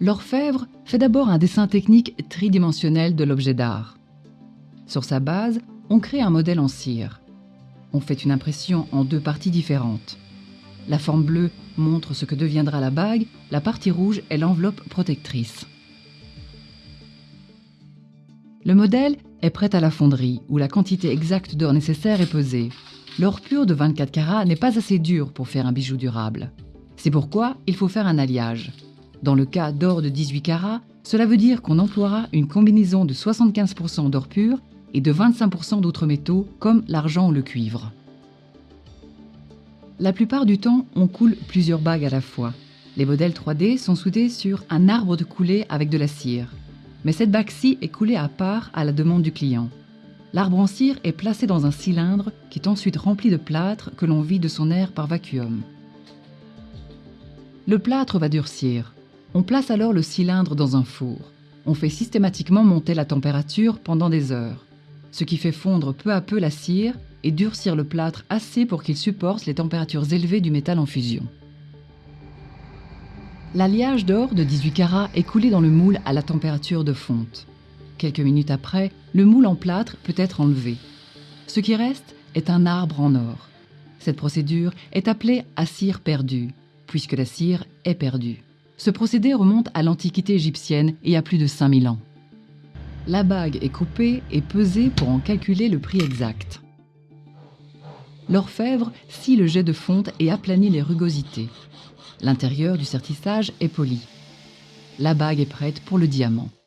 L'orfèvre fait d'abord un dessin technique tridimensionnel de l'objet d'art. Sur sa base, on crée un modèle en cire. On fait une impression en deux parties différentes. La forme bleue montre ce que deviendra la bague, la partie rouge est l'enveloppe protectrice. Le modèle est prêt à la fonderie, où la quantité exacte d'or nécessaire est pesée. L'or pur de 24 carats n'est pas assez dur pour faire un bijou durable. C'est pourquoi il faut faire un alliage. Dans le cas d'or de 18 carats, cela veut dire qu'on emploiera une combinaison de 75% d'or pur et de 25% d'autres métaux comme l'argent ou le cuivre. La plupart du temps, on coule plusieurs bagues à la fois. Les modèles 3D sont soudés sur un arbre de coulée avec de la cire. Mais cette bague-ci est coulée à part à la demande du client. L'arbre en cire est placé dans un cylindre qui est ensuite rempli de plâtre que l'on vide de son air par vacuum. Le plâtre va durcir. On place alors le cylindre dans un four. On fait systématiquement monter la température pendant des heures, ce qui fait fondre peu à peu la cire et durcir le plâtre assez pour qu'il supporte les températures élevées du métal en fusion. L'alliage d'or de 18 carats est coulé dans le moule à la température de fonte. Quelques minutes après, le moule en plâtre peut être enlevé. Ce qui reste est un arbre en or. Cette procédure est appelée à cire perdue, puisque la cire est perdue. Ce procédé remonte à l'Antiquité égyptienne et à plus de 5000 ans. La bague est coupée et pesée pour en calculer le prix exact. L'orfèvre scie le jet de fonte et aplanit les rugosités. L'intérieur du sertissage est poli. La bague est prête pour le diamant.